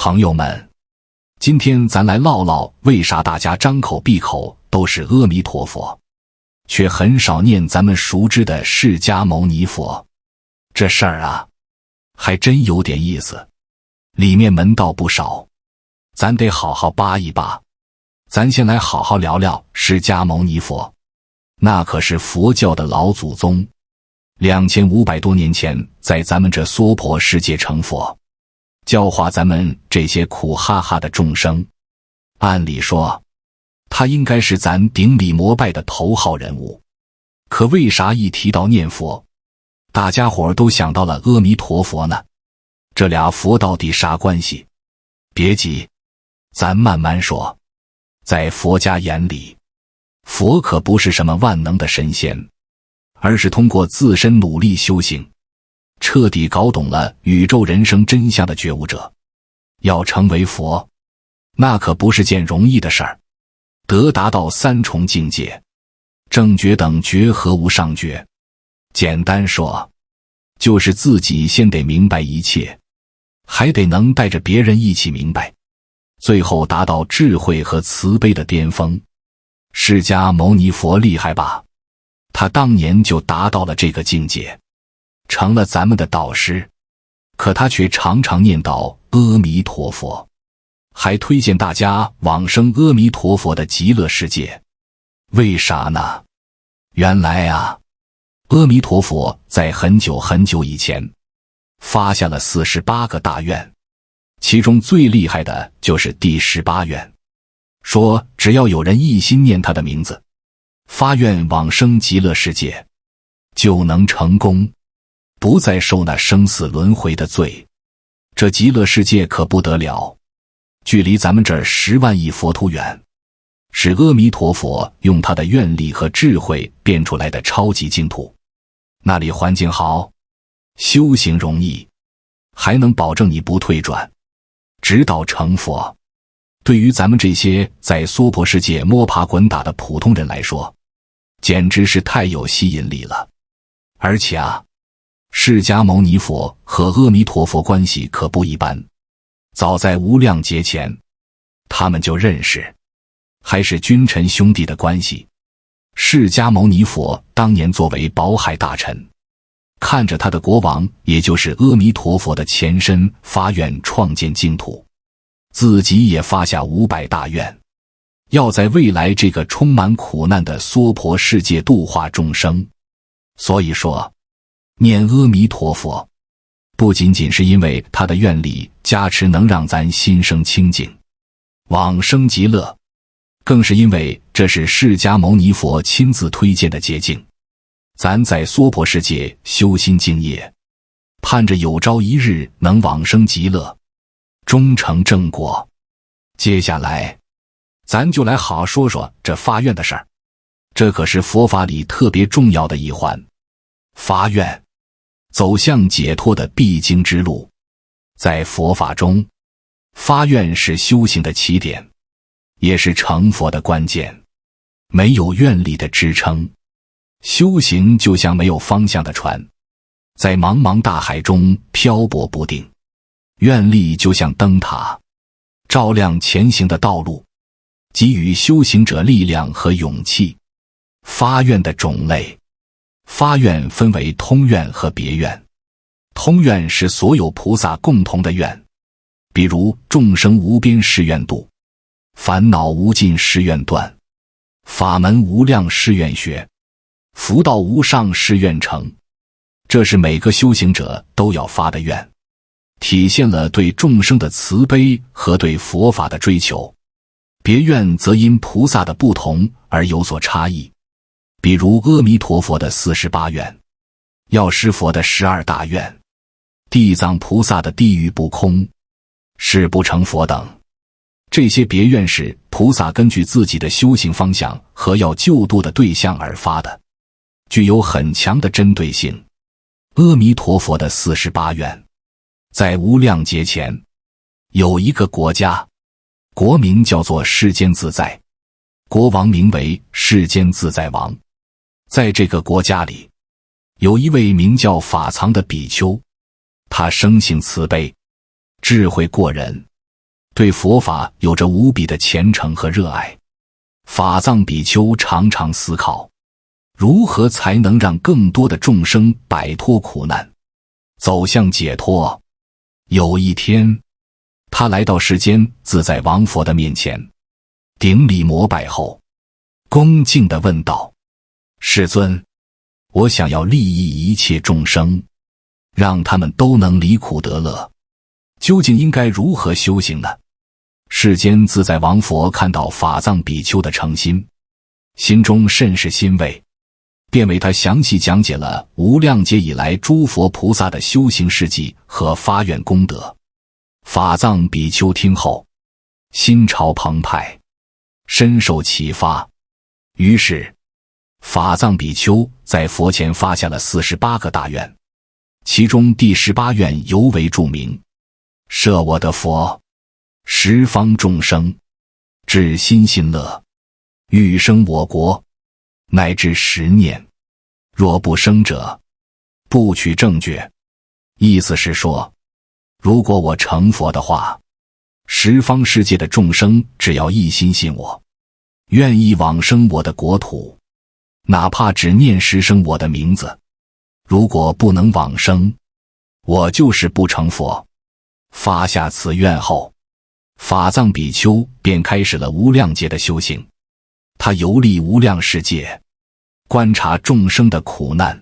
朋友们，今天咱来唠唠为啥大家张口闭口都是阿弥陀佛，却很少念咱们熟知的释迦牟尼佛。这事儿啊，还真有点意思，里面门道不少，咱得好好扒一扒。咱先来好好聊聊释迦牟尼佛，那可是佛教的老祖宗，2500多年前在咱们这娑婆世界成佛，教化咱们这些苦哈哈的众生。按理说，他应该是咱顶礼膜拜的头号人物，可为啥一提到念佛，大家伙都想到了阿弥陀佛呢？这俩佛到底啥关系？别急，咱慢慢说。在佛家眼里，佛可不是什么万能的神仙，而是通过自身努力修行，彻底搞懂了宇宙人生真相的觉悟者。要成为佛，那可不是件容易的事儿，得达到3重境界，正觉等觉和无上觉。简单说，就是自己先得明白一切，还得能带着别人一起明白，最后达到智慧和慈悲的巅峰。释迦牟尼佛厉害吧？他当年就达到了这个境界，成了咱们的导师。可他却常常念叨阿弥陀佛，还推荐大家往生阿弥陀佛的极乐世界。为啥呢？原来啊，阿弥陀佛在很久很久以前发下了48个大愿，其中最厉害的就是第18愿，说只要有人一心念他的名字，发愿往生极乐世界，就能成功，不再受那生死轮回的罪。这极乐世界可不得了，距离咱们这儿10万亿佛土远，是阿弥陀佛用他的愿力和智慧变出来的超级净土。那里环境好，修行容易，还能保证你不退转，直到成佛。对于咱们这些在娑婆世界摸爬滚打的普通人来说，简直是太有吸引力了。而且啊，释迦牟尼佛和阿弥陀佛关系可不一般，早在无量劫前，他们就认识，还是君臣兄弟的关系。释迦牟尼佛当年作为宝海大臣，看着他的国王，也就是阿弥陀佛的前身，发愿创建净土，自己也发下500大愿，要在未来这个充满苦难的娑婆世界度化众生。所以说，念阿弥陀佛不仅仅是因为他的愿力加持能让咱心生清净，往生极乐，更是因为这是释迦牟尼佛亲自推荐的捷径。咱在娑婆世界修心敬业，盼着有朝一日能往生极乐，终成正果。接下来咱就来好好说说这发愿的事儿，这可是佛法里特别重要的一环。发愿，走向解脱的必经之路。在佛法中，发愿是修行的起点，也是成佛的关键。没有愿力的支撑，修行就像没有方向的船，在茫茫大海中漂泊不定。愿力就像灯塔，照亮前行的道路，给予修行者力量和勇气。发愿的种类，发愿分为通愿和别愿。通愿是所有菩萨共同的愿，比如众生无边誓愿度，烦恼无尽誓愿断，法门无量誓愿学，福道无上誓愿成。这是每个修行者都要发的愿，体现了对众生的慈悲和对佛法的追求。别愿则因菩萨的不同而有所差异，比如阿弥陀佛的48愿，药师佛的12大愿，地藏菩萨的地狱不空，誓不成佛等。这些别愿是菩萨根据自己的修行方向和要救度的对象而发的，具有很强的针对性。阿弥陀佛的48愿，在无量劫前，有一个国家，国名叫做世间自在，国王名为世间自在王。在这个国家里，有一位名叫法藏的比丘，他生性慈悲，智慧过人，对佛法有着无比的虔诚和热爱。法藏比丘常常思考，如何才能让更多的众生摆脱苦难，走向解脱。有一天，他来到世间自在王佛的面前，顶礼膜拜后，恭敬地问道：世尊，我想要利益一切众生，让他们都能离苦得乐，究竟应该如何修行呢？世间自在王佛看到法藏比丘的诚心，心中甚是欣慰，便为他详细讲解了无量劫以来诸佛菩萨的修行事迹和发愿功德。法藏比丘听后，心潮澎湃，深受启发。于是法藏比丘在佛前发下了48个大愿，其中第18愿尤为著名：设我的佛，十方众生至心信乐，欲生我国，乃至10念，若不生者，不取正觉。意思是说，如果我成佛的话，十方世界的众生只要一心信我，愿意往生我的国土，哪怕只念10声我的名字，如果不能往生，我就是不成佛。发下此愿后，法藏比丘便开始了无量劫的修行。他游历无量世界，观察众生的苦难，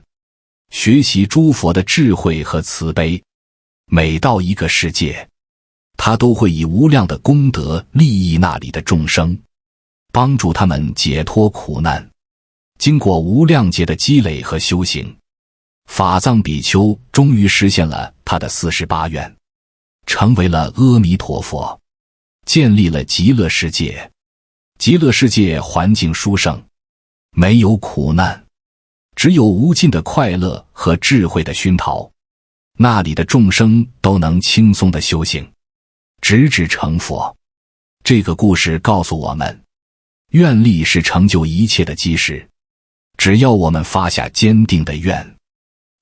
学习诸佛的智慧和慈悲。每到一个世界，他都会以无量的功德利益那里的众生，帮助他们解脱苦难。经过无量劫的积累和修行，法藏比丘终于实现了他的48愿，成为了阿弥陀佛，建立了极乐世界。极乐世界环境殊胜，没有苦难，只有无尽的快乐和智慧的熏陶。那里的众生都能轻松地修行，直至成佛。这个故事告诉我们，愿力是成就一切的基石。只要我们发下坚定的愿，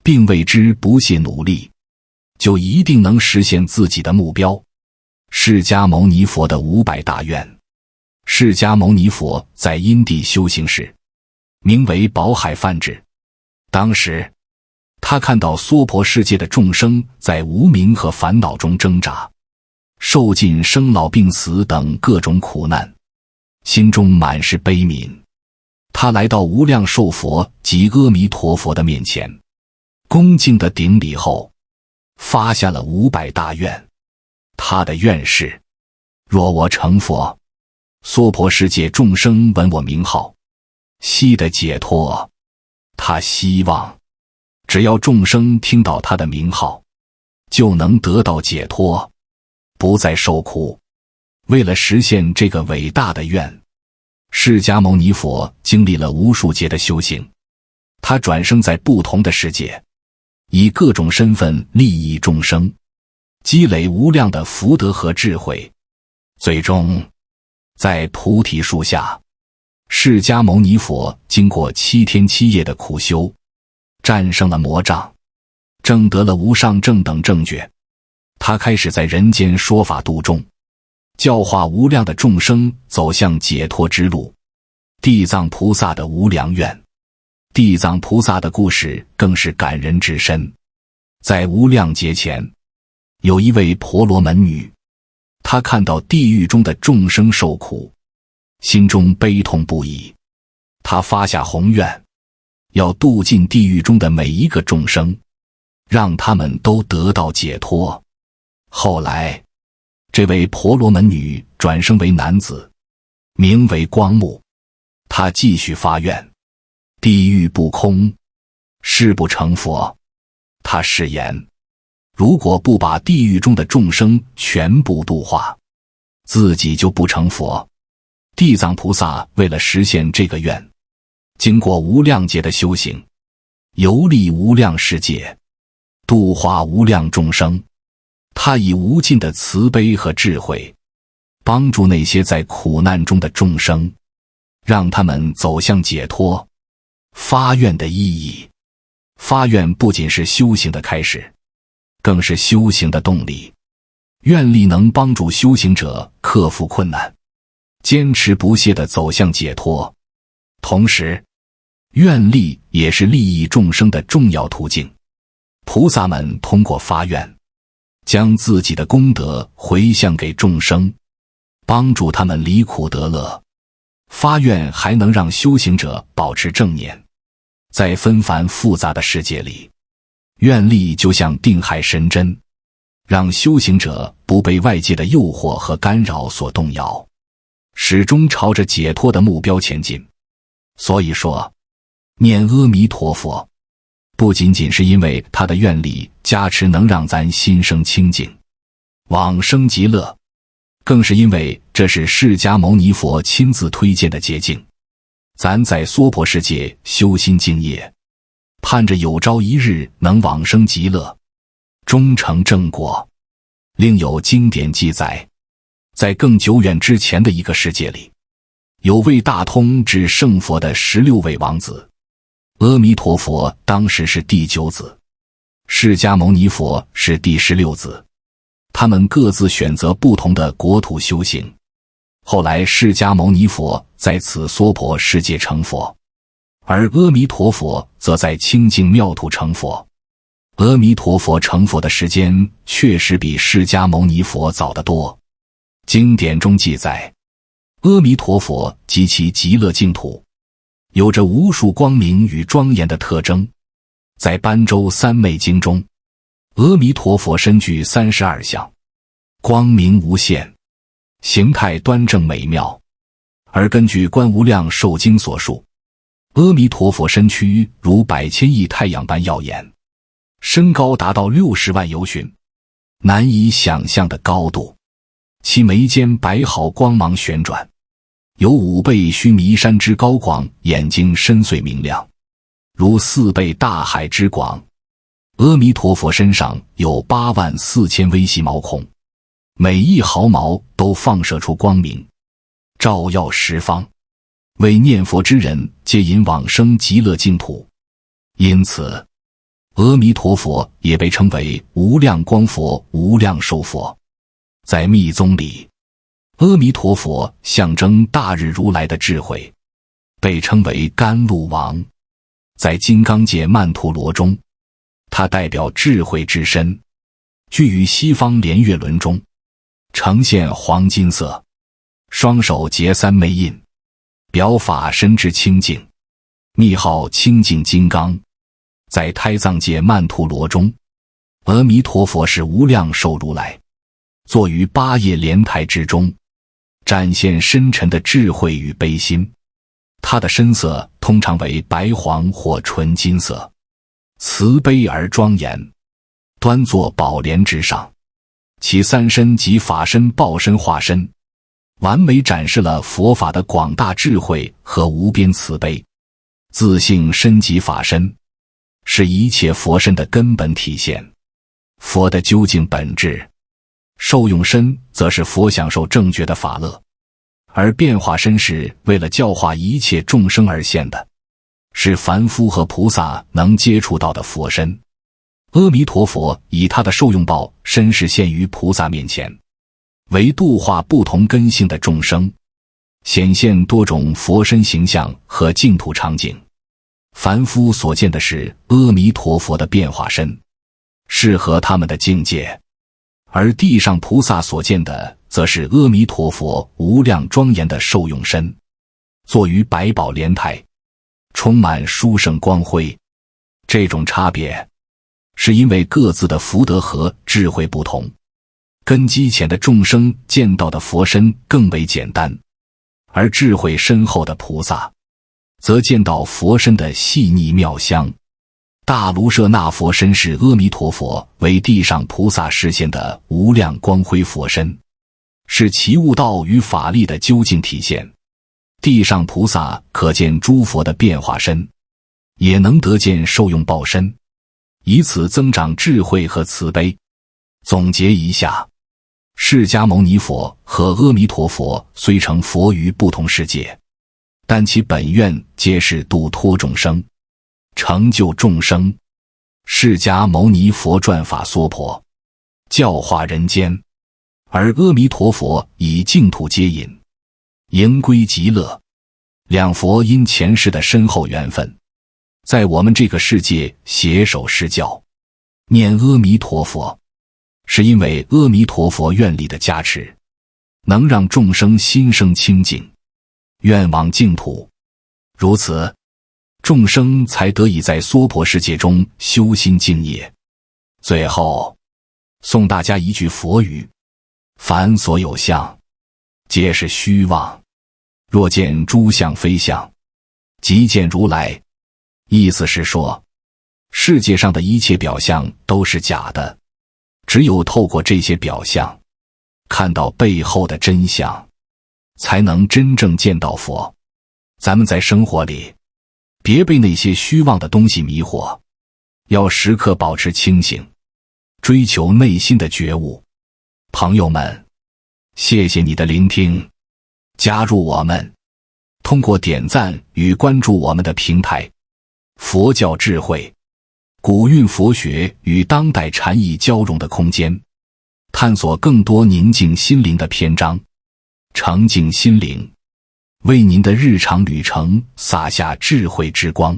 并为之不懈努力，就一定能实现自己的目标。释迦牟尼佛的500大愿。释迦牟尼佛在因地修行时，名为宝海梵志。当时他看到娑婆世界的众生在无明和烦恼中挣扎，受尽生老病死等各种苦难，心中满是悲悯。他来到无量寿佛及阿弥陀佛的面前，恭敬地顶礼后，发下了500大愿。他的愿是：若我成佛，娑婆世界众生闻我名号，悉得解脱。他希望只要众生听到他的名号，就能得到解脱，不再受苦。为了实现这个伟大的愿，释迦牟尼佛经历了无数劫的修行。他转生在不同的世界，以各种身份利益众生，积累无量的福德和智慧。最终在菩提树下，释迦牟尼佛经过7天7夜的苦修，战胜了魔障，证得了无上正等正觉。他开始在人间说法度众，教化无量的众生走向解脱之路。地藏菩萨的无量愿。地藏菩萨的故事更是感人至深。在无量劫前，有一位婆罗门女，她看到地狱中的众生受苦，心中悲痛不已。她发下宏愿，要度尽地狱中的每一个众生，让他们都得到解脱。后来，这位婆罗门女转生为男子，名为光目。他继续发愿，地狱不空，誓不成佛。他誓言，如果不把地狱中的众生全部度化，自己就不成佛。地藏菩萨为了实现这个愿，经过无量劫的修行，游历无量世界，度化无量众生。他以无尽的慈悲和智慧，帮助那些在苦难中的众生，让他们走向解脱。发愿的意义。发愿不仅是修行的开始，更是修行的动力。愿力能帮助修行者克服困难，坚持不懈地走向解脱。同时，愿力也是利益众生的重要途径。菩萨们通过发愿，将自己的功德回向给众生，帮助他们离苦得乐。发愿还能让修行者保持正念。在纷繁复杂的世界里，愿力就像定海神针，让修行者不被外界的诱惑和干扰所动摇，始终朝着解脱的目标前进。所以说，念阿弥陀佛不仅仅是因为他的愿力加持能让咱心生清净，往生极乐，更是因为这是释迦牟尼佛亲自推荐的捷径。咱在娑婆世界修心敬业，盼着有朝一日能往生极乐，终成正果。另有经典记载，在更久远之前的一个世界里，有位大通至圣佛的16位王子，阿弥陀佛当时是第9子，释迦牟尼佛是第16子，他们各自选择不同的国土修行。后来释迦牟尼佛在此娑婆世界成佛，而阿弥陀佛则在清净妙土成佛。阿弥陀佛成佛的时间确实比释迦牟尼佛早得多。经典中记载，阿弥陀佛及其极乐净土有着无数光明与庄严的特征。在般舟三昧经中，阿弥陀佛身具32相，光明无限，形态端正美妙。而根据观无量寿经所述，阿弥陀佛身躯如100千亿太阳般耀眼，身高达到60万由旬，难以想象的高度。其眉间白毫光芒旋转，有5倍须弥山之高广，眼睛深邃明亮，如4倍大海之广。阿弥陀佛身上有84000微细毛孔，每一毫毛都放射出光明，照耀十方，为念佛之人接引往生极乐净土。因此，阿弥陀佛也被称为无量光佛、无量寿佛。在密宗里，阿弥陀佛象征大日如来的智慧，被称为甘露王。在金刚界曼荼罗中，它代表智慧之身，居于西方莲月轮中，呈现黄金色，双手结3昧印，表法身之清净，密号清净金刚。在胎藏界曼荼罗中，阿弥陀佛是无量寿如来，坐于8叶莲台之中，展现深沉的智慧与悲心。他的身色通常为白黄或纯金色，慈悲而庄严，端坐宝莲之上。其3身及法身、报身、化身，完美展示了佛法的广大智慧和无边慈悲。自性身及法身是一切佛身的根本体现，佛的究竟本质。受用身则是佛享受正觉的法乐，而变化身是为了教化一切众生而现的，是凡夫和菩萨能接触到的佛身。阿弥陀佛以他的受用报身示现于菩萨面前，为度化不同根性的众生，显现多种佛身形象和净土场景。凡夫所见的是阿弥陀佛的变化身，适合他们的境界，而地上菩萨所见的则是阿弥陀佛无量庄严的受用身，坐于百宝莲台，充满殊胜光辉。这种差别是因为各自的福德和智慧不同，根基浅的众生见到的佛身更为简单，而智慧深厚的菩萨则见到佛身的细腻妙香。大卢舍那佛身是阿弥陀佛为地上菩萨示现的无量光辉佛身，是其悟道与法力的究竟体现。地上菩萨可见诸佛的变化身，也能得见受用报身，以此增长智慧和慈悲。总结一下，释迦牟尼佛和阿弥陀佛虽成佛于不同世界，但其本愿皆是度脱众生，成就众生。释迦牟尼佛转法娑婆，教化人间，而阿弥陀佛以净土接引，迎归极乐。两佛因前世的深厚缘分，在我们这个世界携手施教，念阿弥陀佛，是因为阿弥陀佛愿力的加持，能让众生心生清净，愿往净土。如此，众生才得以在娑婆世界中修心净业。最后，送大家一句佛语：凡所有相，皆是虚妄。若见诸相非相，即见如来。意思是说，世界上的一切表象都是假的，只有透过这些表象，看到背后的真相，才能真正见到佛。咱们在生活里，别被那些虚妄的东西迷惑，要时刻保持清醒，追求内心的觉悟。朋友们，谢谢你的聆听，加入我们，通过点赞与关注我们的平台，佛教智慧、古韵佛学与当代禅意交融的空间，探索更多宁静心灵的篇章，澄净心灵，为您的日常旅程洒下智慧之光。